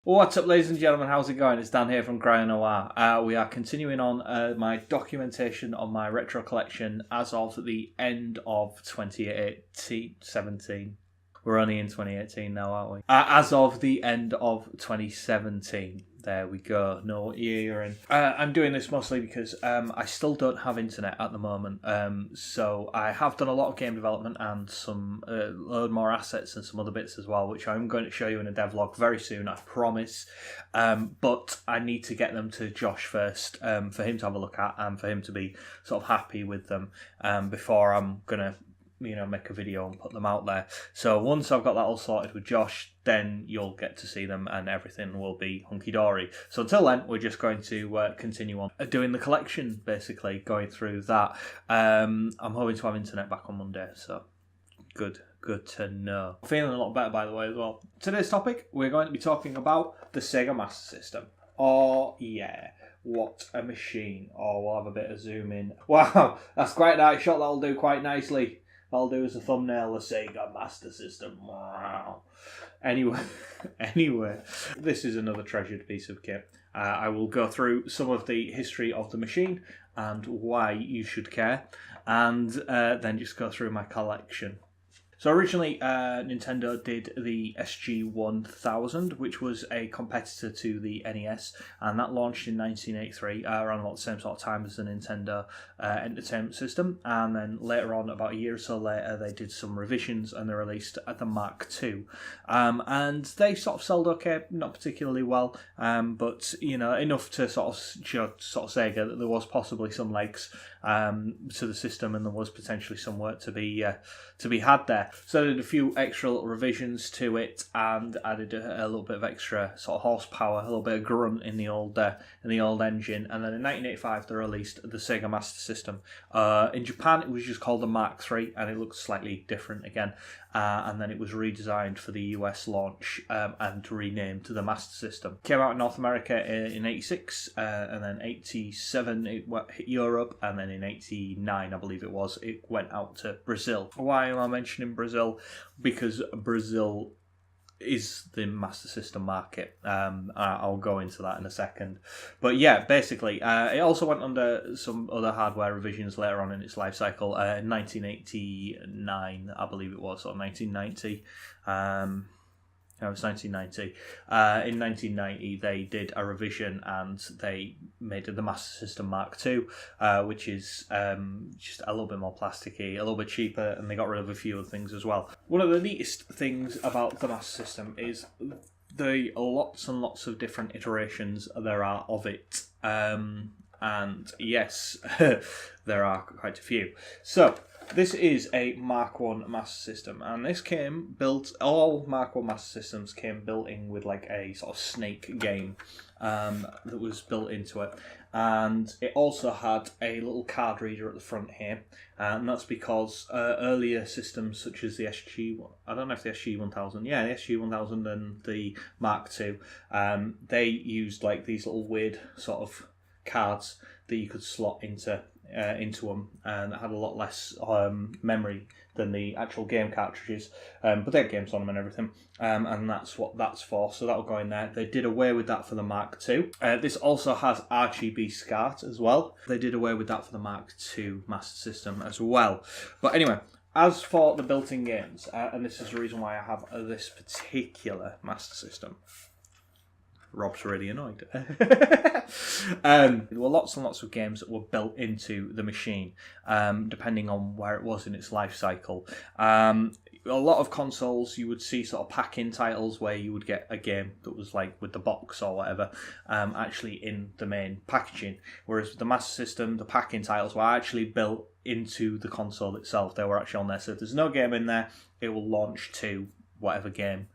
What's up, ladies and gentlemen? How's it going? It's Dan here from Grey Noir. We are continuing on my documentation on my retro collection as of the end of 2017. We're only in 2018 now, aren't we? As of the end of 2017. There we go. Know what year you're in. I'm doing this mostly because I still don't have internet at the moment. So I have done a lot of game development and some load more assets and some other bits as well, which I'm going to show you in a devlog very soon, I promise. But I need to get them to Josh first for him to have a look at and for him to be sort of happy with them before I'm going to make a video and put them out there. So once I've got that all sorted with Josh, then you'll get to see them and everything will be hunky-dory. So until then, we're just going to continue on doing the collection, basically, going through that. I'm hoping to have internet back on Monday, so good to know. I'm feeling a lot better, by the way, as well. Today's topic, we're going to be talking about the Sega Master System. Oh, yeah. What a machine. Oh, we'll have a bit of zoom in. Wow, that's quite a nice shot. That'll do quite nicely. I'll do as a thumbnail, the Sega Master System. Wow. Anyway, this is another treasured piece of kit. I will go through some of the history of the machine and why you should care, and then just go through my collection. So originally, Nintendo did the SG-1000, which was a competitor to the NES, and that launched in 1983, around about the same sort of time as the Nintendo Entertainment System. And then later on, about a year or so later, they did some revisions and they released the Mark II. And they sort of sold okay, not particularly well, but enough to sort of Sega that there was possibly some legs to the system, and there was potentially some work to be had there. So I did a few extra little revisions to it, and added a little bit of extra sort of horsepower, a little bit of grunt in the old engine. And then in 1985 they released the Sega Master System. In Japan it was just called the Mark III, and it looked slightly different again. And then it was redesigned for the US launch and renamed to the Master System. Came out in North America in 86, and then 87 it hit Europe, and then in 89, I believe it went out to Brazil. Why am I mentioning Brazil? Because Brazil is the Master System market. I'll go into that in a second. But yeah, basically, it also went under some other hardware revisions later on in its life cycle. In 1989, I believe it was, or 1990. No, it was 1990. In 1990, they did a revision and they made the Master System Mark II, which is just a little bit more plasticky, a little bit cheaper, and they got rid of a few other things as well. One of the neatest things about the Master System is the lots and lots of different iterations there are of it. And yes, there are quite a few. So, this is a Mark I Master System, and this came built, all Mark I Master Systems came built in with like a sort of snake game that was built into it. And it also had a little card reader at the front here, and that's because earlier systems such as the I don't know if the SG-1000, yeah, the SG-1000 and the Mark II, they used like these little weird sort of cards that you could slot into them, and that had a lot less memory than the actual game cartridges, but they had games on them and everything, and that's what that's for, so that'll go in there. They did away with that for the Mark II. This also has RGB SCART as well. They did away with that for the Mark II Master System as well. But anyway, as for the built-in games, and this is the reason why I have this particular Master System. Rob's really annoyed. There were lots and lots of games that were built into the machine, depending on where it was in its life cycle. A lot of consoles, you would see sort of pack-in titles where you would get a game that was like with the box or whatever, actually in the main packaging. Whereas with the Master System, the pack-in titles were actually built into the console itself. They were actually on there. So if there's no game in there, it will launch to whatever game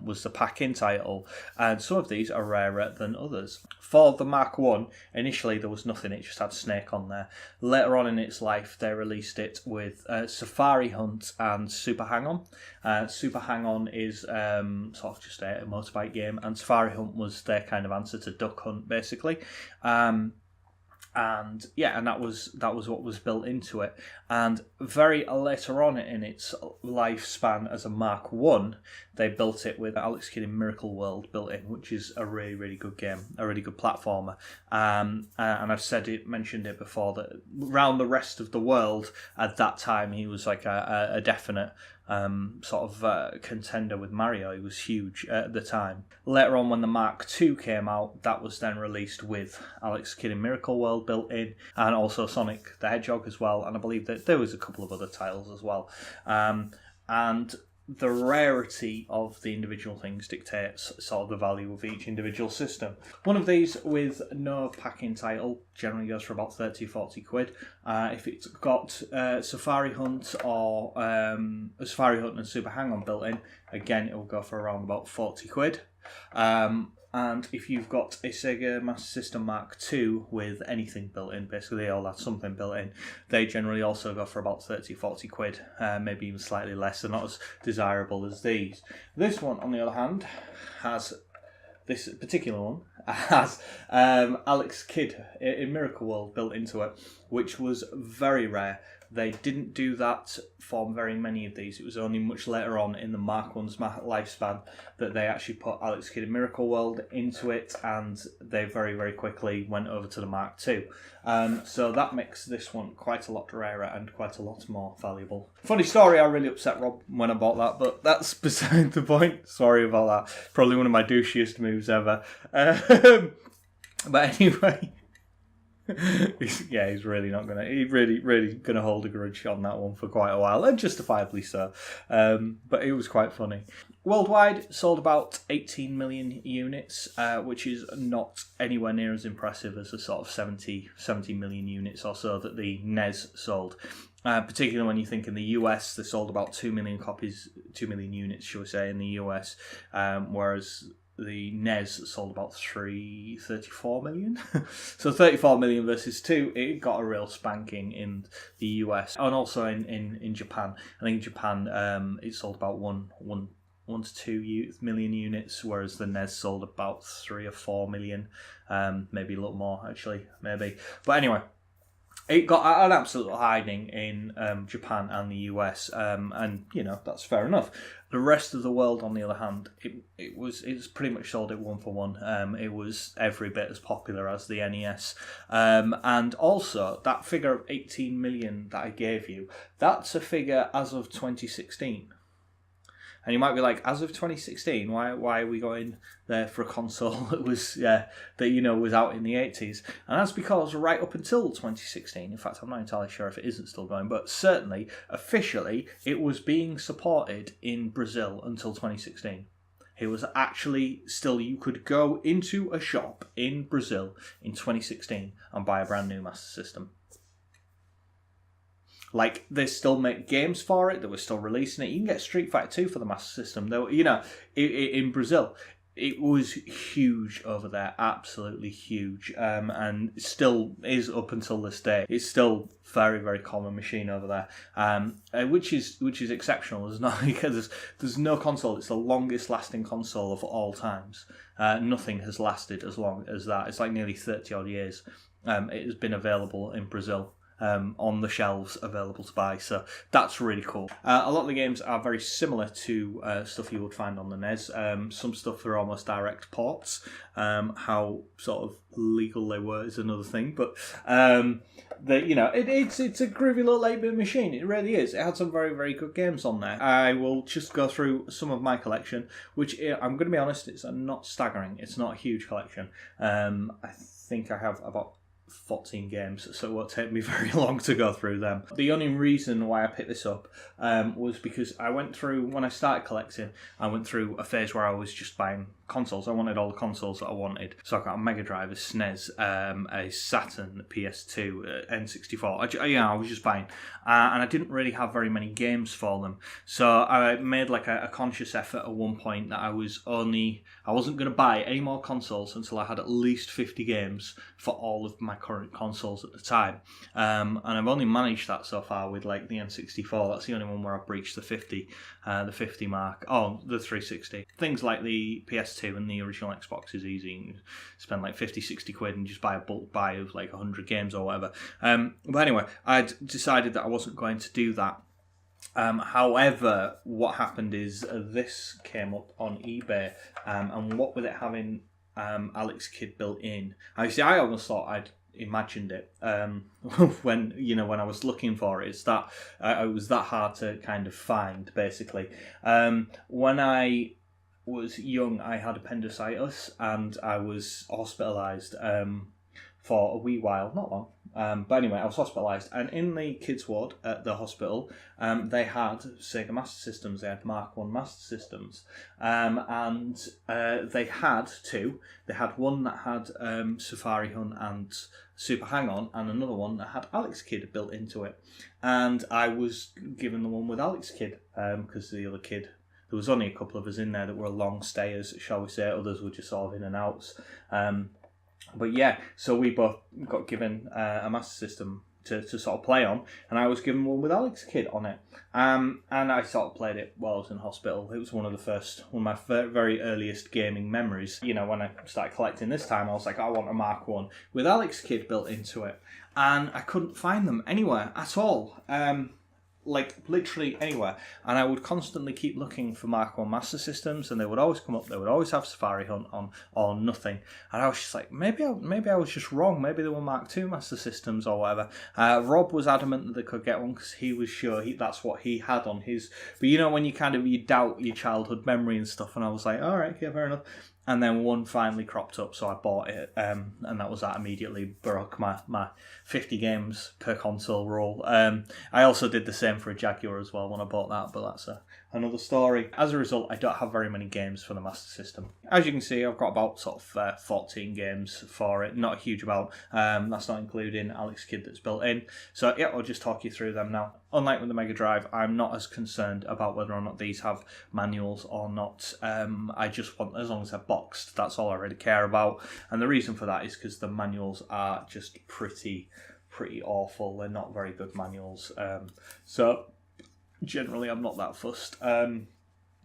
was the pack-in title, and some of these are rarer than others. For the Mark I, initially there was nothing, it just had Snake on there. Later on in its life, they released it with Safari Hunt and Super Hang-On. Super Hang-On is sort of just a motorbike game, and Safari Hunt was their kind of answer to Duck Hunt, basically. And yeah, and that was what was built into it. And very later on in its lifespan as a Mark 1, they built it with Alex Kidd in Miracle World built in, which is a really, really good game, a really good platformer. And I've mentioned it before, that around the rest of the world at that time, he was like a definite contender with Mario. He was huge at the time. Later on, when the Mark II came out, that was then released with Alex Kidd in Miracle World built in, and also Sonic the Hedgehog as well. And I believe that there was a couple of other titles as well. And the rarity of the individual things dictates sort of the value of each individual system. One of these with no packing title generally goes for about 30-40 quid. If it's got Safari Hunt or Safari Hunt and Super Hang-On built in, again it will go for around about 40 quid. And if you've got a Sega Master System Mark II with anything built in, basically they all have something built in, they generally also go for about 30-40 quid, maybe even slightly less. They're not as desirable as these. This one, on the other hand, this particular one has Alex Kidd in Miracle World built into it, which was very rare. They didn't do that for very many of these. It was only much later on in the Mark 1's lifespan that they actually put Alex Kidd in Miracle World into it, and they very, very quickly went over to the Mark II. So that makes this one quite a lot rarer and quite a lot more valuable. Funny story, I really upset Rob when I bought that, but that's beside the point. Sorry about that. Probably one of my douchiest moves ever. But anyway... he's really not gonna. He's really gonna hold a grudge on that one for quite a while, and justifiably so. But it was quite funny. Worldwide, sold about 18 million units, which is not anywhere near as impressive as the sort of 70 million units or so that the NES sold. Particularly when you think in the US, they sold about 2 million units, shall we say, in the US, whereas the NES sold about 34 million. So 34 million versus 2, it got a real spanking in the US. And also in Japan. I think in Japan it sold about 1 to 2 million units, whereas the NES sold about 3 or 4 million. Maybe a little more, actually, maybe. But anyway, it got an absolute hiding in Japan and the US, and that's fair enough. The rest of the world, on the other hand, it was pretty much sold it 1-for-1. It was every bit as popular as the NES, and also that figure of 18 million that I gave you, that's a figure as of 2016. And you might be like, as of 2016, why are we going there for a console that was was out in the 80s? And that's because right up until 2016, in fact, I'm not entirely sure if it isn't still going, but certainly, officially, it was being supported in Brazil until 2016. It was actually still, you could go into a shop in Brazil in 2016 and buy a brand new Master System. Like, they still make games for it. They were still releasing it. You can get Street Fighter 2 for the Master System. Though, in Brazil, it was huge over there. Absolutely huge. And still is up until this day. It's still very, very common machine over there. Which is exceptional. There's no console. It's the longest lasting console of all times. Nothing has lasted as long as that. It's like nearly 30 odd years. It has been available in Brazil. On the shelves available to buy, so that's really cool. A lot of the games are very similar to stuff you would find on the NES. Some stuff are almost direct ports. How sort of legal they were is another thing, but it's a groovy little 8-bit machine. It really is. It had some very, very good games on there. I will just go through some of my collection, which I'm going to be honest, it's not staggering. It's not a huge collection. I think I have about 14 games, so it won't take me very long to go through them. The only reason why I picked this up was because I went through, when I started collecting, I went through a phase where I was just buying consoles. I wanted all the consoles that I wanted. So I got a Mega Drive, a SNES, a Saturn, a PS2, N64. I was just buying. And I didn't really have very many games for them. So I made like a conscious effort at one point that I wasn't going to buy any more consoles until I had at least 50 games for all of my current consoles at the time. And I've only managed that so far with like the N64. That's the only one where I've breached the 50 mark. Oh, the 360. Things like the PS2 PS2 and the original Xbox is easy. You can spend like 50, 60 quid and just buy a bulk buy of like 100 games or whatever. But anyway, I'd decided that I wasn't going to do that. However, what happened is this came up on eBay, and what with it having Alex Kidd built in, I almost thought I'd imagined it when I was looking for it. It's that it was that hard to kind of find. Basically, when I was young, I had appendicitis and I was hospitalised for a wee while, not long. But anyway, I was hospitalised, and in the kids' ward at the hospital, they had Sega Master Systems. They had Mark 1 Master Systems, and they had two. They had one that had Safari Hunt and Super Hang-On, and another one that had Alex Kidd built into it. And I was given the one with Alex Kidd because the other kid, there was only a couple of us in there that were long stayers, shall we say. Others were just sort of in and outs. But yeah, so we both got given a Master System to sort of play on, and I was given one with Alex Kidd on it. And I sort of played it while I was in hospital. It was one of my very earliest gaming memories. When I started collecting this time, I was like, I want a Mark 1 with Alex Kidd built into it. And I couldn't find them anywhere at all. Like literally anywhere, and I would constantly keep looking for Mark 1 Master Systems, and they would always come up. They would always have Safari Hunt on or nothing, and I was just like, maybe I was just wrong. Maybe they were Mark 2 Master Systems or whatever. Rob was adamant that they could get one because he was sure that's what he had on his. But when you doubt your childhood memory and stuff, and I was like, all right, yeah, fair enough. And then one finally cropped up, so I bought it, and that was that. Immediately broke my 50 games per console rule. I also did the same for a Jaguar as well when I bought that, but that's another story. As a result, I don't have very many games for the Master System. As you can see, I've got about sort of 14 games for it, not a huge amount. That's not including Alex Kidd that's built in. So yeah, I'll just talk you through them now. Unlike with the Mega Drive, I'm not as concerned about whether or not these have manuals or not. I just want, as long as they're boxed, that's all I really care about. And the reason for that is because the manuals are just pretty awful. They're not very good manuals. So generally, I'm not that fussed.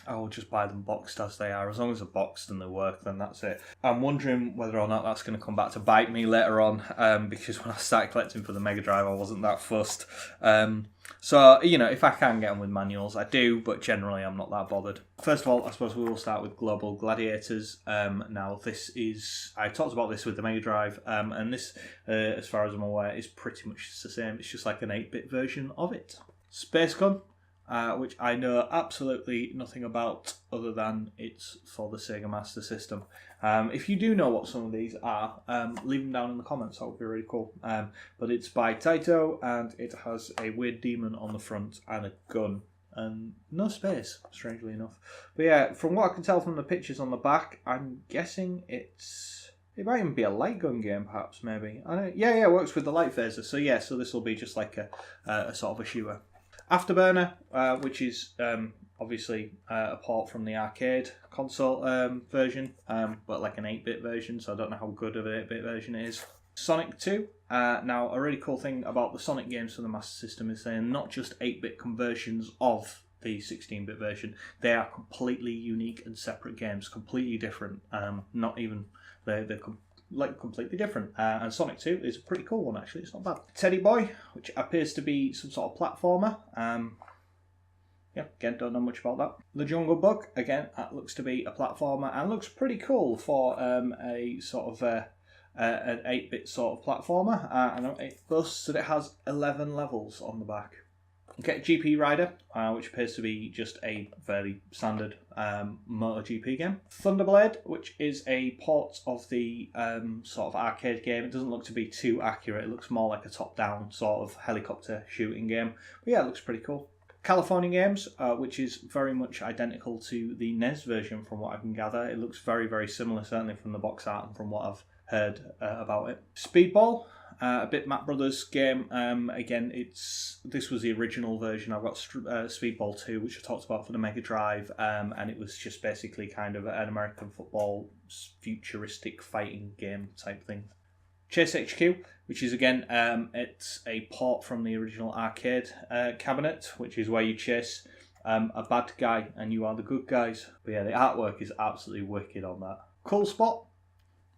I will just buy them boxed as they are. As long as they're boxed and they work, then that's it. I'm wondering whether or not that's going to come back to bite me later on, because when I started collecting for the Mega Drive, I wasn't that fussed. So, if I can get them with manuals, I do, but generally I'm not that bothered. First of all, I suppose we will start with Global Gladiators. Now, I talked about this with the Mega Drive, and this, as far as I'm aware, is pretty much the same. It's just like an 8-bit version of it. Space Gun, which I know absolutely nothing about other than it's for the Sega Master System. If you do know what some of these are, leave them down in the comments. That would be really cool. But it's by Taito, and it has a weird demon on the front and a gun. And no space, strangely enough. But yeah, from what I can tell from the pictures on the back, I'm guessing it might even be a light gun game, perhaps, maybe. It works with the light phaser. So this will be just like a sort of a shooter. Afterburner, which is obviously a port from the arcade console version, but like an 8-bit version, so I don't know how good of an 8-bit version it is. Sonic 2. Now, a really cool thing about the Sonic games for the Master System is they're not just 8-bit conversions of the 16-bit version. They are completely unique and separate games, completely different. Not even they're completely different. And Sonic 2 is a pretty cool one, actually. It's not bad. Teddy Boy, which appears to be some sort of platformer. Again, don't know much about that. The Jungle Book, again, that looks to be a platformer and looks pretty cool for a sort of an 8-bit sort of platformer. And it boasts that it has 11 levels on the back. Okay, GP Rider, which appears to be just a fairly standard MotoGP game. Thunderblade, which is a port of the sort of arcade game. It doesn't look to be too accurate. It looks more like a top-down sort of helicopter shooting game. But yeah, it looks pretty cool. California Games, which is very much identical to the NES version from what I can gather. It looks very, very similar, certainly from the box art and from what I've heard about it. Speedball, a Bitmap Brothers game. Again, this was the original version. I've got Speedball 2, which I talked about for the Mega Drive, and it was just basically kind of an American football futuristic fighting game type thing. Chase HQ, which is again, it's a port from the original arcade cabinet, which is where you chase a bad guy and you are the good guys. But yeah, the artwork is absolutely wicked on that. Cool Spot.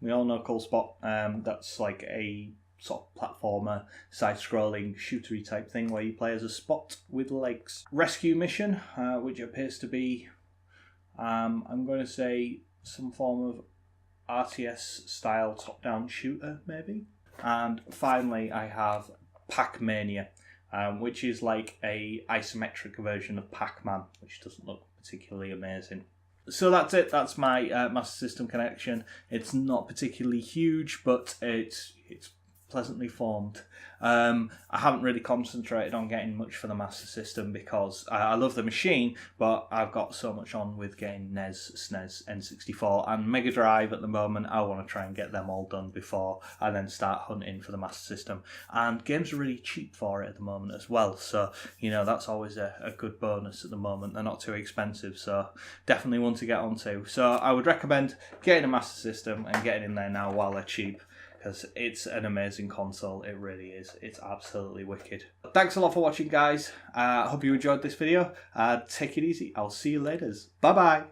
We all know Cool Spot. That's like a sort of platformer, side-scrolling, shootery type thing where you play as a Spot with legs. Rescue Mission, which appears to be, I'm going to say, some form of RTS-style top-down shooter, maybe. And finally, I have Pac-Mania, which is like a isometric version of Pac-Man, which doesn't look particularly amazing. So that's it. That's my Master System collection. It's not particularly huge, but it's pleasantly formed. I haven't really concentrated on getting much for the Master System because I love the machine, but I've got so much on with getting NES, SNES, N64 and Mega Drive at the moment. I want to try and get them all done before I then start hunting for the Master System. And games are really cheap for it at the moment as well, so you know that's always a good bonus at the moment. They're not too expensive, so definitely one to get onto. So I would recommend getting a Master System and getting in there now while they're cheap, because it's an amazing console. It really is. It's absolutely wicked. Thanks a lot for watching, guys. I hope you enjoyed this video. Take it easy. I'll see you later. Bye bye.